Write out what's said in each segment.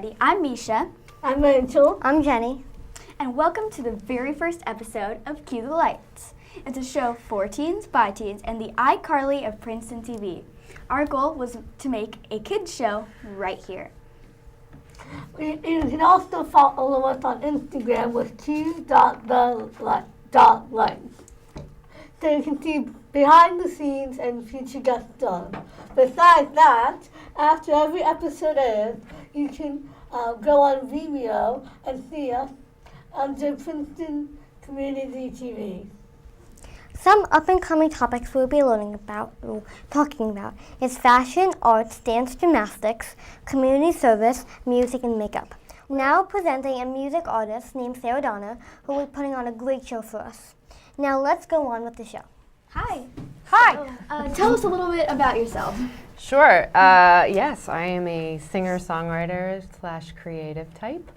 everybody. I'm Misha. I'm Rachel. I'm Jenny. And welcome to the very first episode of Cue the Lights. It's a show for teens, by teens, and the iCarly of Princeton TV. Our goal was to make a kids show right here. You can also follow us on Instagram with Cue.the.lights. So you can see behind the scenes and future guest stars. Besides that, after every episode airs, you can go on Vimeo and see us under Princeton Community TV. Some up-and-coming topics we'll be talking about is fashion, arts, dance, gymnastics, community service, music, and makeup. Now presenting a music artist named Sarah Donna, who will be putting on a great show for us. Now let's go on with the show. Hi. Hi. Tell us a little bit about yourself. Sure. Yes, I am a singer-songwriter / creative type.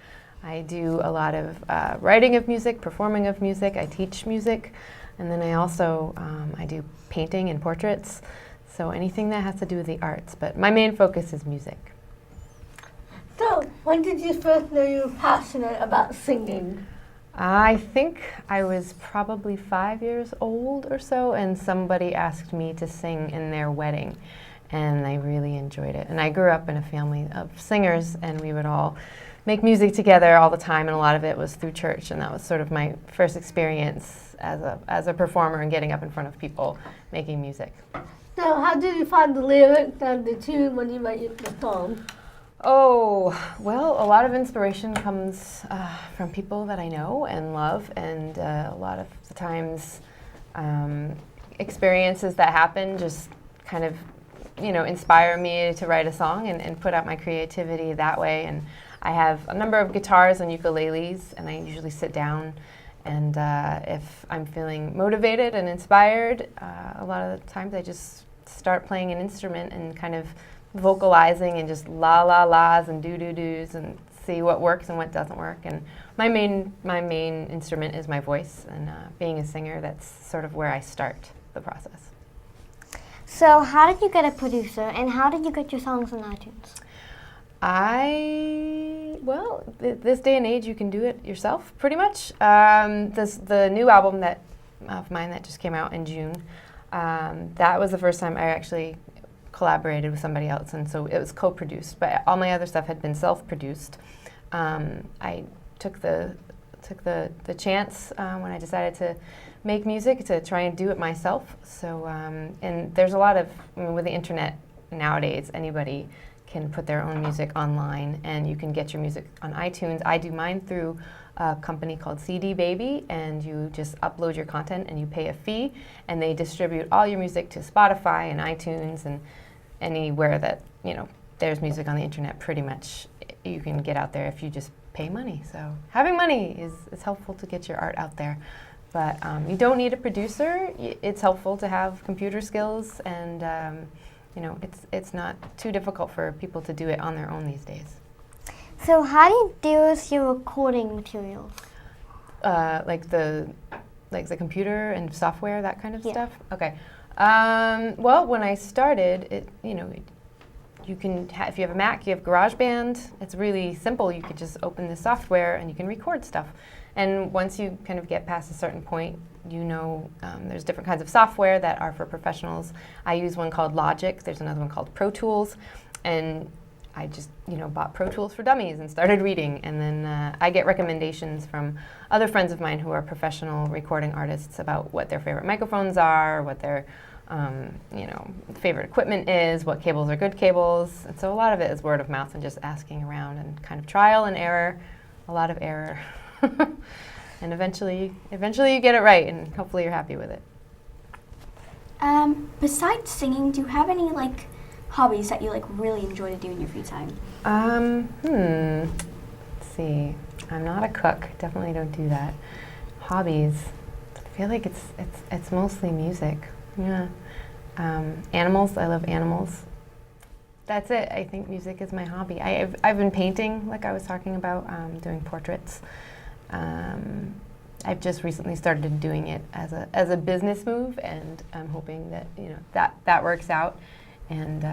I do a lot of writing of music, performing of music. I teach music. And then I also I do painting and portraits, so anything that has to do with the arts. But my main focus is music. So, when did you first know you were passionate about singing? I think I was probably 5 years old or so, and somebody asked me to sing in their wedding, and I really enjoyed it. And I grew up in a family of singers, and we would all make music together all the time, and a lot of it was through church, and that was sort of my first experience as a performer and getting up in front of people making music. So how did you find the lyrics and the tune when you wrote the song? Oh, well, a lot of inspiration comes from people that I know and love, and a lot of the times experiences that happen just kind of, inspire me to write a song and put out my creativity that way. And I have a number of guitars and ukuleles, and I usually sit down. And if I'm feeling motivated and inspired, a lot of the times I just start playing an instrument and kind of vocalizing and just la la la's and do do do's and see what works and what doesn't work. And my main instrument is my voice, and being a singer, that's sort of where I start the process. So how did you get a producer, and how did you get your songs on iTunes? This day and age, you can do it yourself, pretty much. The new album of mine that just came out in June, that was the first time I actually collaborated with somebody else, and so it was co-produced. But all my other stuff had been self-produced. I took the chance when I decided to make music to try and do it myself. So and there's a lot of with the internet nowadays, anybody can put their own music online, and you can get your music on iTunes. I do mine through a company called CD Baby, and you just upload your content and you pay a fee, and they distribute all your music to Spotify and iTunes and anywhere that there's music on the internet. Pretty much you can get out there if you just pay money. So having money is helpful to get your art out there, but you don't need a producer. It's helpful to have computer skills, and it's not too difficult for people to do it on their own these days. So how do you deal with your recording materials? Like the computer and software, that kind of stuff? Okay. Well, when I started, you can if you have a Mac, you have GarageBand. It's really simple. You could just open the software and you can record stuff. And once you kind of get past a certain point, there's different kinds of software that are for professionals. I use one called Logic. There's another one called Pro Tools. And I just, bought Pro Tools for Dummies and started reading. And then I get recommendations from other friends of mine who are professional recording artists about what their favorite microphones are, what their favorite equipment is, what cables are good cables. And so a lot of it is word of mouth and just asking around and kind of trial and error, a lot of error. And eventually you get it right, and hopefully you're happy with it. Besides singing, do you have any hobbies that you really enjoy to do in your free time? Let's see. I'm not a cook. Definitely don't do that. Hobbies. I feel like it's mostly music. Yeah. Animals. I love animals. That's it. I think music is my hobby. I've been painting, like I was talking about, doing portraits. I've just recently started doing it as a business move, and I'm hoping that that works out. And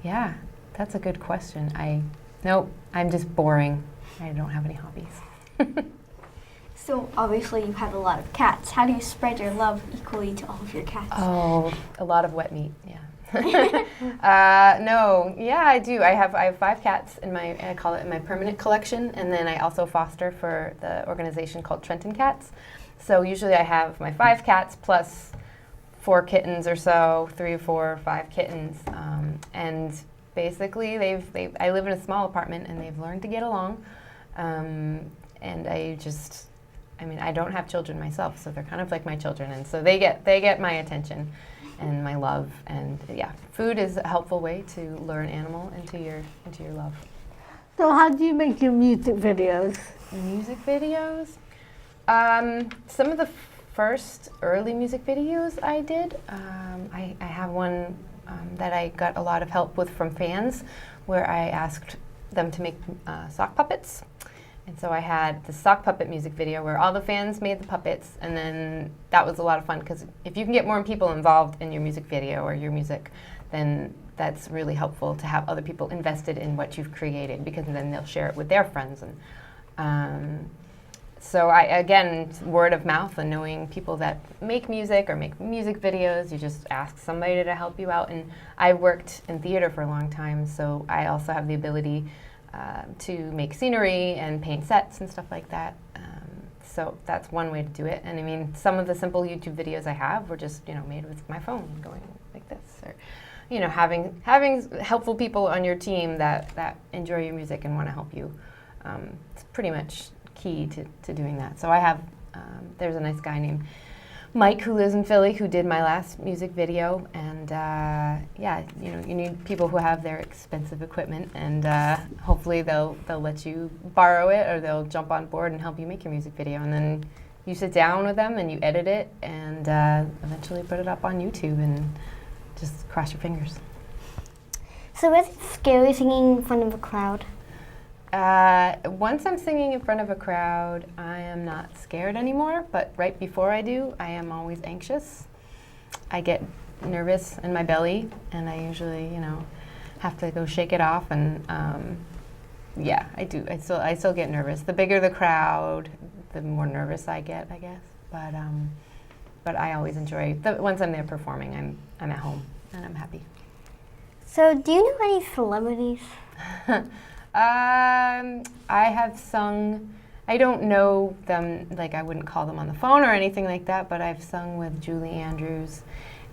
yeah, that's a good question. Nope, I'm just boring. I don't have any hobbies. So obviously you have a lot of cats. How do you spread your love equally to all of your cats? Oh, a lot of wet meat, yeah. No, yeah, I do. I have 5 cats in I call it my permanent collection, and then I also foster for the organization called Trenton Cats. So usually I have my 5 cats plus 4 kittens or so, 3 or 4 or 5 kittens, and basically I live in a small apartment and they've learned to get along, and I don't have children myself, so they're kind of like my children, and so they get my attention and my love, and yeah, food is a helpful way to lure an animal into your love. So how do you make your music videos? Music videos? Some of the first early music videos I did, I have one that I got a lot of help with from fans, where I asked them to make sock puppets. And so I had the sock puppet music video where all the fans made the puppets, and then that was a lot of fun because if you can get more people involved in your music video or your music, then that's really helpful to have other people invested in what you've created, because then they'll share it with their friends. And so again, word of mouth and knowing people that make music or make music videos, you just ask somebody to help you out. And I worked in theater for a long time, so I also have the ability to make scenery and paint sets and stuff like that. So that's one way to do it. And I mean, some of the simple YouTube videos I have were just, made with my phone going like this, or, having helpful people on your team that enjoy your music and want to help you. It's pretty much key to doing that. So I have, there's a nice guy named Mike who lives in Philly who did my last music video, and you need people who have their expensive equipment, and hopefully they'll let you borrow it, or they'll jump on board and help you make your music video, and then you sit down with them and you edit it and eventually put it up on YouTube, and just cross your fingers. So is it scary singing in front of a crowd? Once I'm singing in front of a crowd, I am not scared anymore, but right before I do, I am always anxious. I get nervous in my belly, and I usually, have to go shake it off, and yeah, I do. I still get nervous. The bigger the crowd, the more nervous I get, I guess. But I always enjoy, once I'm there performing, I'm at home, and I'm happy. So do you know any celebrities? I have sung, I don't know them, like I wouldn't call them on the phone or anything like that, but I've sung with Julie Andrews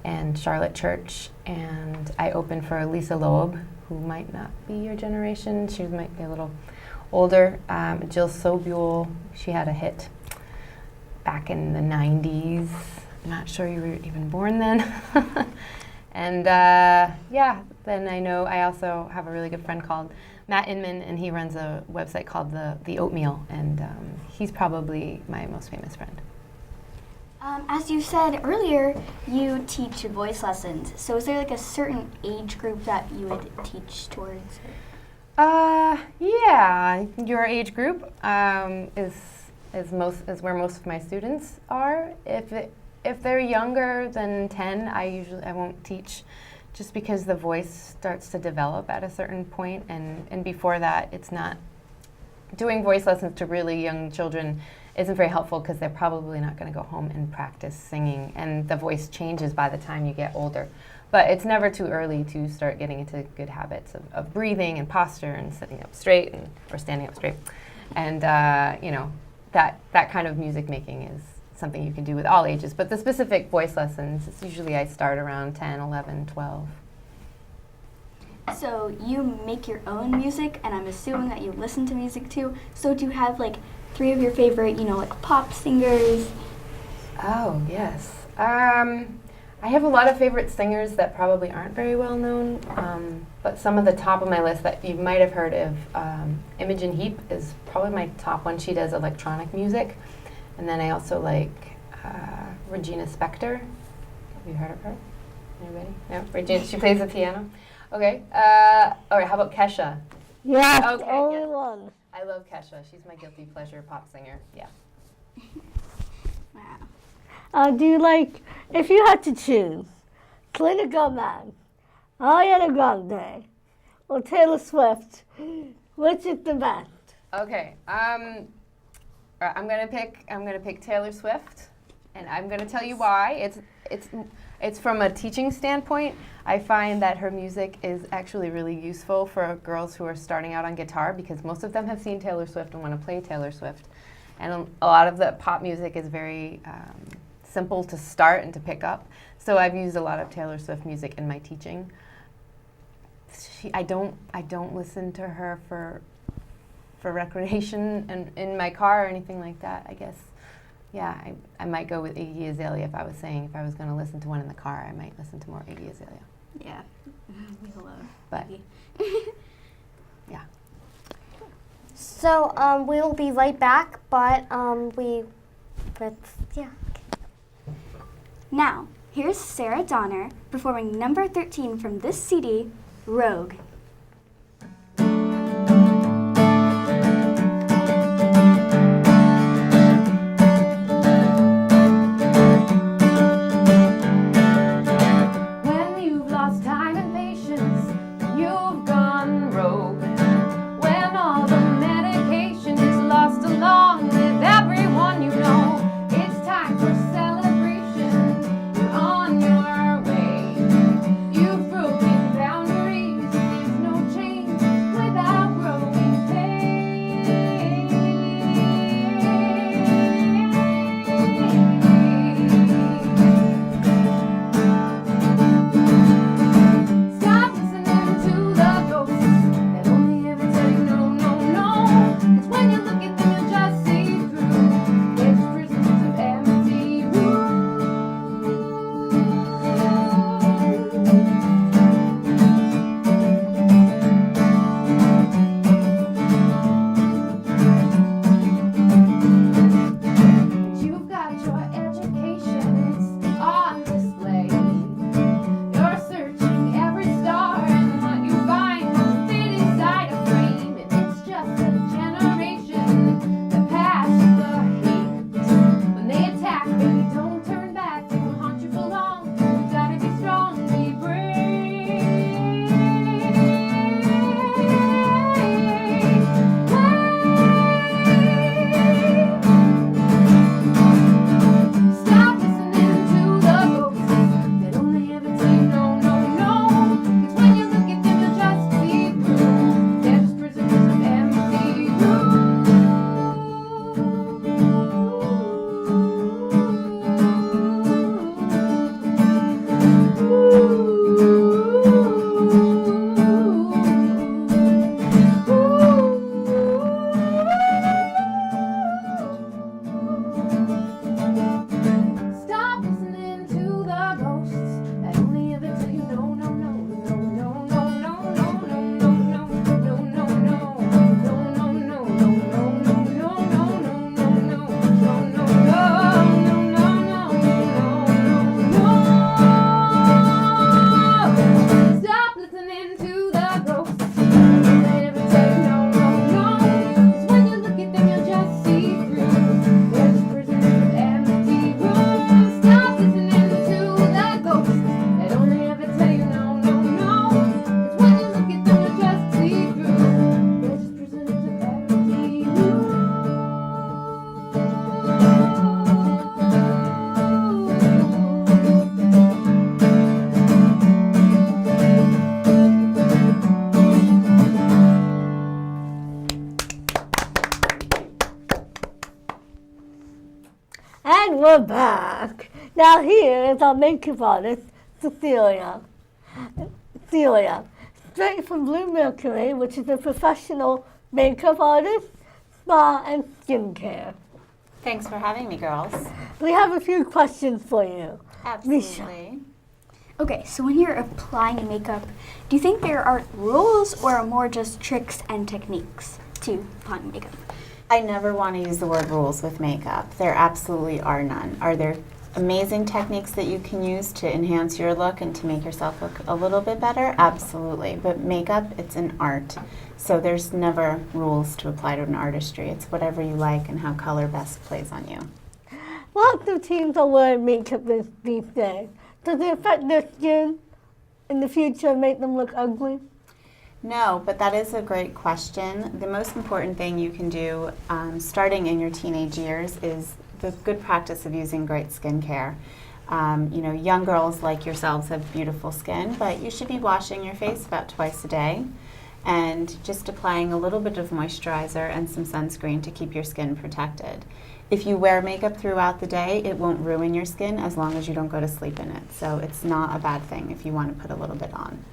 and Charlotte Church, and I opened for Lisa Loeb, who might not be your generation. She might be a little older. Jill Sobule, she had a hit back in the 90s. I'm not sure you were even born then. And then I also have a really good friend called Matt Inman, and he runs a website called the Oatmeal, and he's probably my most famous friend. As you said earlier, you teach voice lessons. So is there like a certain age group that you would teach towards? Yeah, your age group is where most of my students are. If they're younger than 10, I won't teach, just because the voice starts to develop at a certain point, and before that, it's not, doing voice lessons to really young children isn't very helpful, because they're probably not going to go home and practice singing, and the voice changes by the time you get older. But it's never too early to start getting into good habits of breathing and posture and sitting up straight or standing up straight, and that kind of music making is something you can do with all ages. But the specific voice lessons, it's usually I start around 10, 11, 12. So you make your own music, and I'm assuming that you listen to music too. So do you have like 3 of your favorite, like pop singers? Oh, yes. I have a lot of favorite singers that probably aren't very well known, but some of the top of my list that you might have heard of, Imogen Heap is probably my top one. She does electronic music. And then I also like Regina Spektor. Have you heard of her? Anybody? No? Regina, she plays the piano. Okay. All right, how about Kesha? Yes, Okay, only yes. one. I love Kesha. She's my guilty pleasure pop singer. Yeah. Wow. Do you like, if you had to choose, Selena Gomez, Ariana Grande, or Taylor Swift, Which is the best? Okay. I'm gonna pick Taylor Swift, and I'm gonna tell you why. It's from a teaching standpoint. I find that her music is actually really useful for girls who are starting out on guitar because most of them have seen Taylor Swift and want to play Taylor Swift. And a lot of the pop music is very simple to start and to pick up. So I've used a lot of Taylor Swift music in my teaching. I don't listen to her for recreation and in my car or anything like that, I guess. Yeah, I might go with Iggy Azalea if I was going to listen to one in the car, I might listen to more Iggy Azalea. Yeah, we love But, Iggy. yeah. So we will be right back, but yeah. Now, here's Sarah Donner performing number 13 from this CD, Rogue. When you've lost time and patience, you've gone rogue. When all the medication is lost along with everyone you know, it's time for celebration. You're on your way. You've broken boundaries. There's no change without growing pain. Stop listening to the ghosts that only ever tell you no, no, no. 'Cause when you look at them, you just see through. They're just prisoners of empty You've got your education, it's on display. You're searching every star, and what you find won't fit inside a frame. And it's just a generation that passed the hate. When they attack, baby, don't turn back. They will haunt you for long. You gotta be strong, be Stop listening to the ghosts that only ever tell you no, no, no. 'Cause when you look at them, you just see through. They're just prisoners of empty Stop listening to the ghosts that only ever tell you no, no, no, no, no, no, no, no, no, no, no, no, no, Stop listening to the ghosts that only ever tell you no, no, no. 'Cause when you look at them, you just see through. They're just prisoners of empty rooms. Stop listening to the ghosts that only ever tell you no, no, no. 'Cause when you look at them, you just see through. They're just prisoners of empty And we're back. Now here is our makeup artist, Cecilia. Straight from Blue Mercury, which is a professional makeup artist, spa, and skincare. Thanks for having me, girls. We have a few questions for you. Absolutely. Okay, so when you're applying makeup, do you think there are rules or more just tricks and techniques to applying makeup? I never want to use the word rules with makeup. There absolutely are none. Are there amazing techniques that you can use to enhance your look and to make yourself look a little bit better? Absolutely. But makeup, it's an art. So there's never rules to apply to an artistry. It's whatever you like and how color best plays on you. Lots of teens are wearing makeup these days. Does it affect their skin in the future and make them look ugly? No, but that is a great question. The most important thing you can do starting in your teenage years is the good practice of using great skincare. Young girls like yourselves have beautiful skin, but you should be washing your face about twice a day and just applying a little bit of moisturizer and some sunscreen to keep your skin protected. If you wear makeup throughout the day, it won't ruin your skin as long as you don't go to sleep in it. So it's not a bad thing if you want to put a little bit on.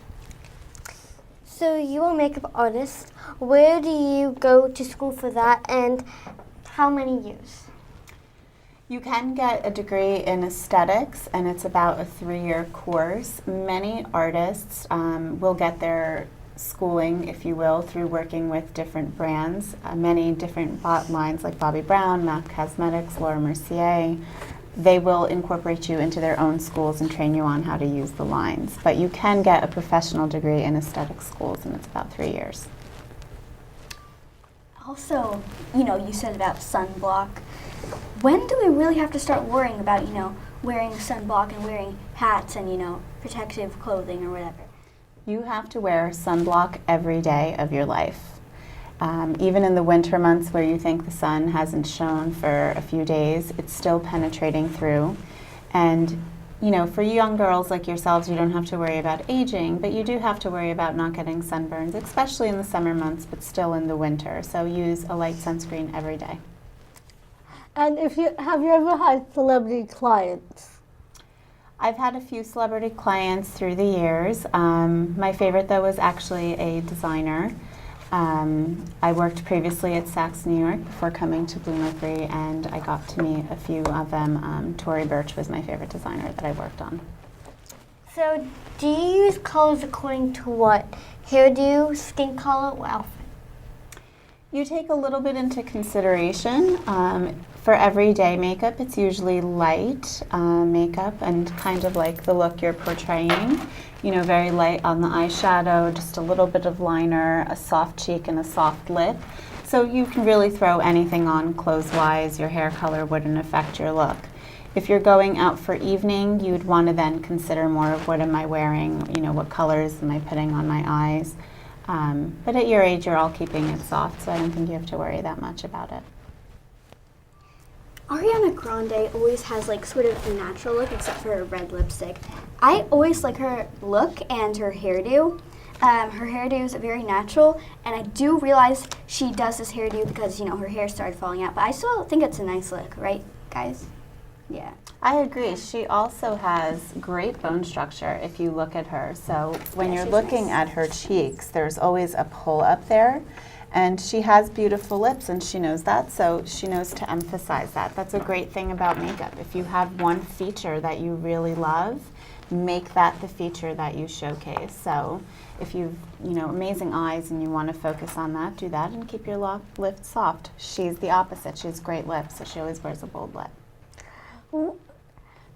So you are a makeup artist. Where do you go to school for that, and how many years? You can get a degree in aesthetics, and it's about a 3-year course. Many artists will get their schooling, if you will, through working with different brands. Many different lines like Bobbi Brown, MAC Cosmetics, Laura Mercier. They will incorporate you into their own schools and train you on how to use the lines. But you can get a professional degree in aesthetic schools, and it's about 3 years. Also, you said about sunblock. When do we really have to start worrying about, wearing sunblock and wearing hats and, protective clothing or whatever? You have to wear sunblock every day of your life. Even in the winter months where you think the sun hasn't shone for a few days, it's still penetrating through. And, for young girls like yourselves, you don't have to worry about aging, but you do have to worry about not getting sunburns, especially in the summer months, but still in the winter. So use a light sunscreen every day. And have you ever had celebrity clients? I've had a few celebrity clients through the years. My favorite, though, was actually a designer. I worked previously at Saks New York before coming to Bloomsbury, and I got to meet a few of them. Tory Burch was my favorite designer that I worked on. So do you use colors according to what? Hairdo, skin color, or outfit? You take a little bit into consideration. For everyday makeup, it's usually light makeup and kind of like the look you're portraying. Very light on the eyeshadow, just a little bit of liner, a soft cheek, and a soft lip. So you can really throw anything on clothes-wise. Your hair color wouldn't affect your look. If you're going out for evening, you'd want to then consider more of what am I wearing, what colors am I putting on my eyes. But at your age, you're all keeping it soft, so I don't think you have to worry that much about it. Ariana Grande always has sort of a natural look, except for her red lipstick. I always like her look and her hairdo. Her hairdo is very natural, and I do realize she does this hairdo because, her hair started falling out. But I still think it's a nice look, right, guys? Yeah. I agree. She also has great bone structure if you look at her. So when you're looking at her cheeks, there's always a pull up there. And she has beautiful lips, and she knows that, so she knows to emphasize that. That's a great thing about makeup. If you have one feature that you really love, make that the feature that you showcase. So if you've, amazing eyes and you want to focus on that, do that and keep your lips soft. She's the opposite. She has great lips, so she always wears a bold lip.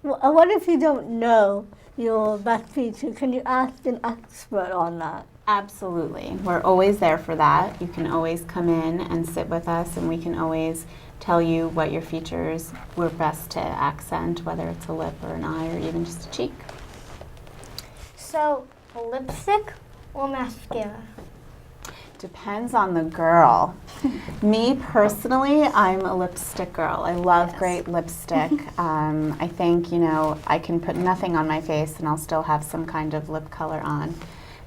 What if you don't know your best feature? Can you ask an expert on that? Absolutely. We're always there for that. You can always come in and sit with us, and we can always tell you what your features were best to accent, whether it's a lip or an eye or even just a cheek. So lipstick or mascara? Depends on the girl. Me personally, I'm a lipstick girl. I love great lipstick. I think, I can put nothing on my face and I'll still have some kind of lip color on.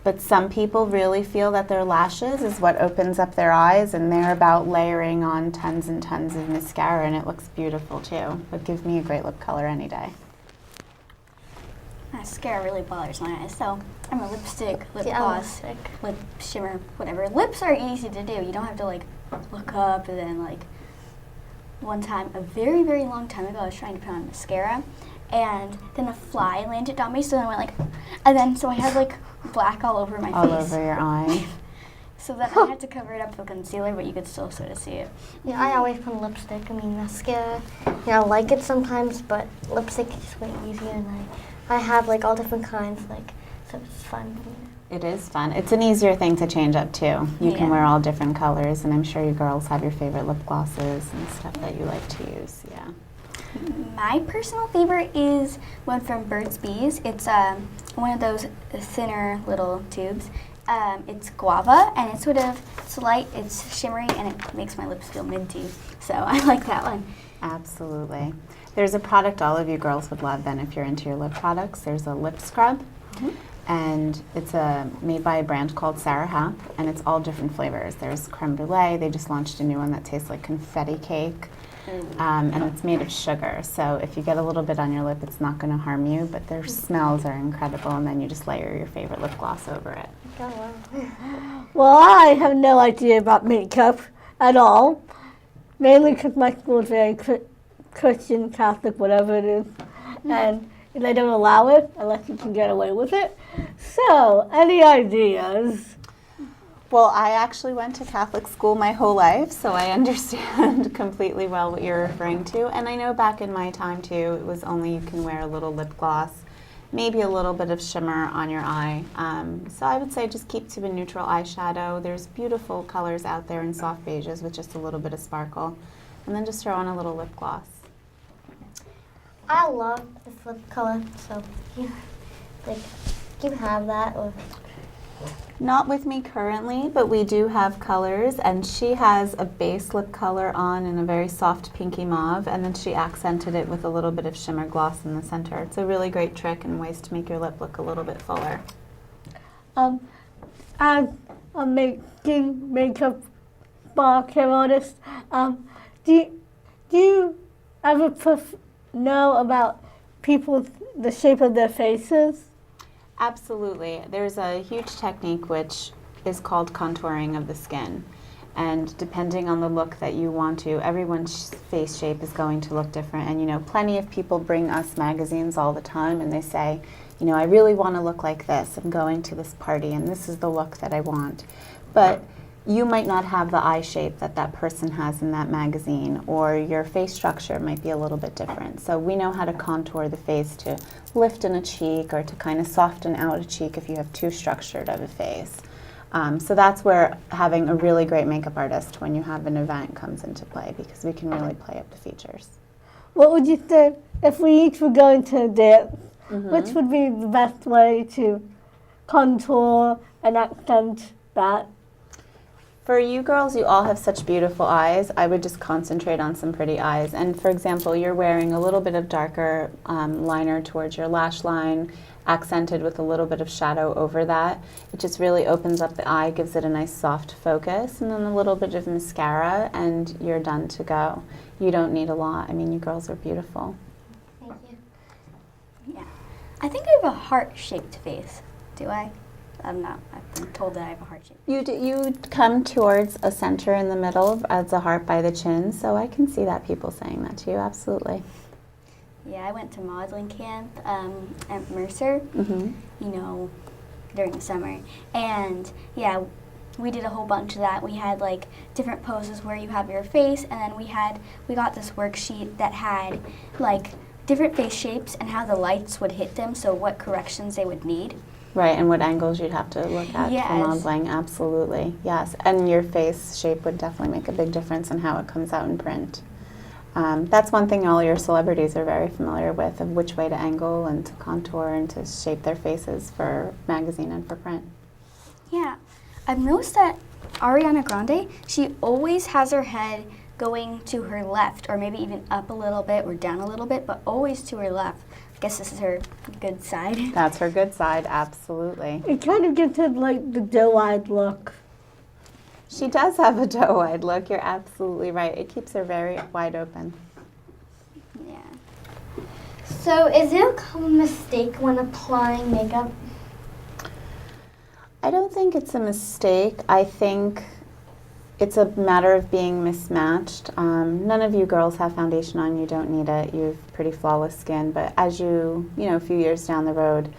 But some people really feel that their lashes is what opens up their eyes, and they're about layering on tons and tons of mascara, and it looks beautiful too. But give me a great lip color any day. Mascara really bothers my eyes, so I'm a lipstick, lip Yeah, gloss, lip shimmer, whatever. Lips are easy to do. You don't have to look up, and then one time, a very, very long time ago, I was trying to put on mascara, and then a fly landed on me, so then I went so I had black all over my face. All over your eye. So then I had to cover it up with concealer, but you could still sort of see it. Yeah, I always put lipstick. mascara. I like it sometimes, but lipstick is just way easier, and I have all different kinds, so it's fun. It is fun. It's an easier thing to change up too. You can wear all different colors, and I'm sure you girls have your favorite lip glosses and stuff that you like to use. Yeah. My personal favorite is one from Burt's Bees. It's one of those thinner little tubes, It's guava, and it's light, it's shimmery, and it makes my lips feel minty. So I like that one. Absolutely. There's a product all of you girls would love then if you're into your lip products. There's a lip scrub, and it's made by a brand called Sarah Hap, and it's all different flavors. There's creme brulee. They just launched a new one that tastes like confetti cake, and it's made of sugar. So if you get a little bit on your lip, it's not going to harm you, but their smells are incredible, and then you just layer your favorite lip gloss over it. Well, I have no idea about makeup at all, mainly because my school is very Christian, Catholic, whatever it is, and they don't allow it unless you can get away with it. So, any ideas? Well, I actually went to Catholic school my whole life, so I understand completely well what you're referring to. And I know back in my time, too, it was only you can wear a little lip gloss, maybe a little bit of shimmer on your eye. So I would say just keep to a neutral eyeshadow. There's beautiful colors out there in soft beiges with just a little bit of sparkle. And then just throw on a little lip gloss. I love this lip color, so you have that. Or Not with me currently, but we do have colors, and she has a base lip color on in a very soft pinky mauve, and then she accented it with a little bit of shimmer gloss in the center. It's a really great trick and ways to make your lip look a little bit fuller. As a makeup bar care artist, do you ever know about the shape of their faces? Absolutely. There's a huge technique which is called contouring of the skin. And depending on the look that you want to, everyone's face shape is going to look different. And, you know, plenty of people bring us magazines all the time and they say, you know, I really want to look like this. I'm going to this party and this is the look that I want. But you might not have the eye shape that that person has in that magazine, or your face structure might be a little bit different. So we know how to contour the face to lift in a cheek or to kind of soften out a cheek if you have too structured of a face. So that's where having a really great makeup artist when you have an event comes into play, because we can really play up the features. What would you say if we each were going to a dance? Which would be the best way to contour and accent that? For you girls, you all have such beautiful eyes. I would just concentrate on some pretty eyes. And for example, you're wearing a little bit of darker liner towards your lash line, accented with a little bit of shadow over that. It just really opens up the eye, gives it a nice soft focus, and then a little bit of mascara, and you're done to go. You don't need a lot. I mean, you girls are beautiful. thank you. Yeah. I think I have a heart-shaped face. Do I? I'm not. I've been told that I have a heart shape. You come towards a center in the middle as a heart by the chin, so I can see that people saying that to you, absolutely. Yeah, I went to modeling camp at Mercer, you know, during the summer. And yeah, we did a whole bunch of that. We had like different poses where you have your face, and then we got this worksheet that had like different face shapes and how the lights would hit them, so what corrections they would need. Right, and what angles you'd have to look at for modeling, absolutely, yes. And your face shape would definitely make a big difference in how it comes out in print. That's one thing all your celebrities are very familiar with, of which way to angle and to contour and to shape their faces for magazine and for print. Yeah, I've noticed that Ariana Grande, she always has her head going to her left, or maybe even up a little bit or down a little bit, but always to her left. I guess this is her good side. That's her good side, absolutely. It kind of gives it like the doe-eyed look. She does have a doe-eyed look, you're absolutely right. It keeps her very wide open. Yeah. So is there a common mistake when applying makeup? I don't think it's a mistake. I think it's a matter of being mismatched. None of you girls have foundation on. You don't need it. You have pretty flawless skin. But as you know, a few years down the road,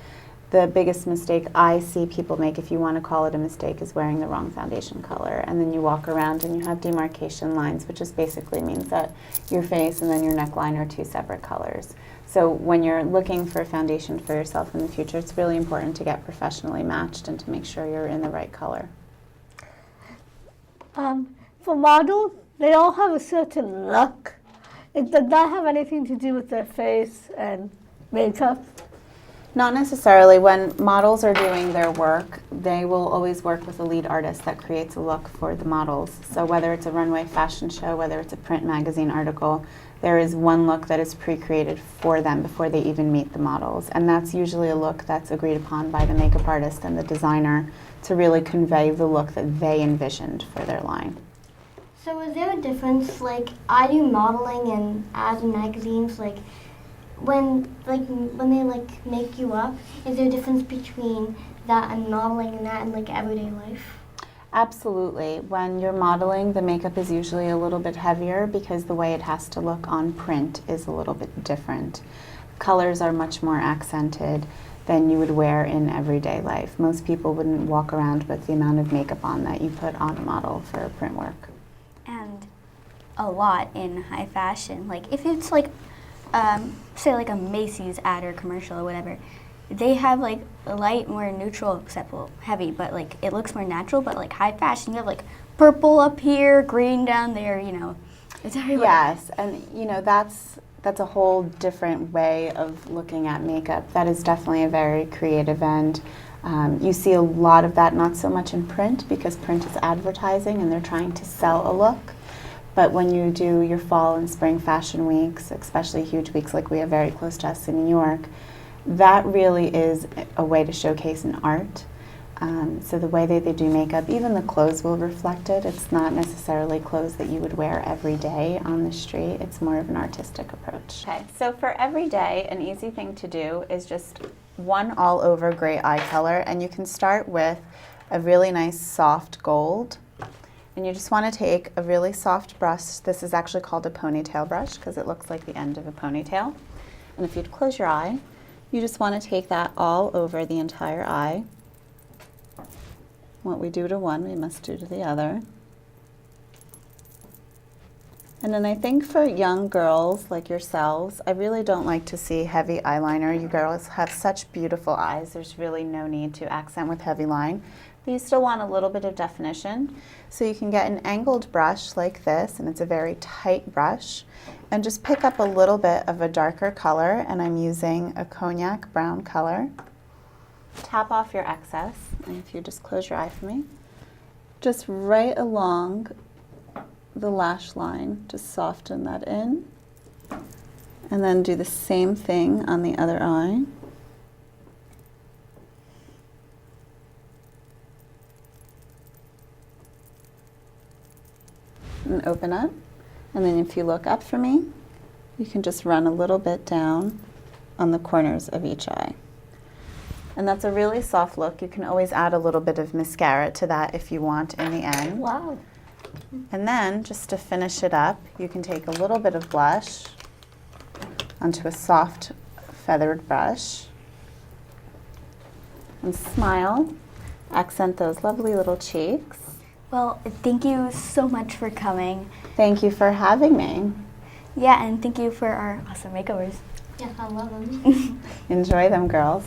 the biggest mistake I see people make, if you want to call it a mistake, is wearing the wrong foundation color. And then you walk around and you have demarcation lines, which just basically means that your face and then your neckline are two separate colors. So when you're looking for a foundation for yourself in the future, it's really important to get professionally matched and to make sure you're in the right color. For models, they all have a certain look. Does that have anything to do with their face and makeup? Not necessarily. When models are doing their work, they will always work with a lead artist that creates a look for the models. So whether it's a runway fashion show, whether it's a print magazine article, there is one look that is pre-created for them before they even meet the models. And that's usually a look that's agreed upon by the makeup artist and the designer to really convey the look that they envisioned for their line. So is there a difference, like, I do modeling and ads and magazines, like, when they, like, make you up, is there a difference between that and modeling and that in, like, everyday life? Absolutely. When you're modeling, the makeup is usually a little bit heavier because the way it has to look on print is a little bit different. Colors are much more accented than you would wear in everyday life. Most people wouldn't walk around with the amount of makeup on that you put on a model for print work. And a lot in high fashion. Like if it's like, say like a Macy's ad or commercial or whatever, they have like a light, more neutral, except well, heavy, but like it looks more natural. But like high fashion, you have like purple up here, green down there, you know. It's everywhere. Yes, and you know that's a whole different way of looking at makeup. That is definitely a very creative end. You see a lot of that, not so much in print, because print is advertising and they're trying to sell a look. But when you do your fall and spring fashion weeks, especially huge weeks like we have very close to us in New York, that really is a way to showcase an art. So the way that they do makeup, even the clothes will reflect it. It's not necessarily clothes that you would wear every day on the street. It's more of an artistic approach. Okay, so for every day, an easy thing to do is just one all over gray eye color, and you can start with a really nice soft gold. And you just want to take a really soft brush. This is actually called a ponytail brush because it looks like the end of a ponytail. And if you'd close your eye, you just want to take that all over the entire eye. What we do to one, we must do to the other. And then I think for young girls like yourselves, I really don't like to see heavy eyeliner. You girls have such beautiful eyes. There's really no need to accent with heavy line. But you still want a little bit of definition. So you can get an angled brush like this, and it's a very tight brush, and just pick up a little bit of a darker color, and I'm using a cognac brown color. Tap off your excess, and if you just close your eye for me, just right along the lash line, just soften that in, and then do the same thing on the other eye. And open up, and then if you look up for me, you can just run a little bit down on the corners of each eye. And that's a really soft look. You can always add a little bit of mascara to that if you want in the end. Wow. And then, just to finish it up, you can take a little bit of blush onto a soft feathered brush and smile, accent those lovely little cheeks. Well, thank you so much for coming. Thank you for having me. Yeah, and thank you for our awesome makeovers. Yes, I love them. Enjoy them, girls.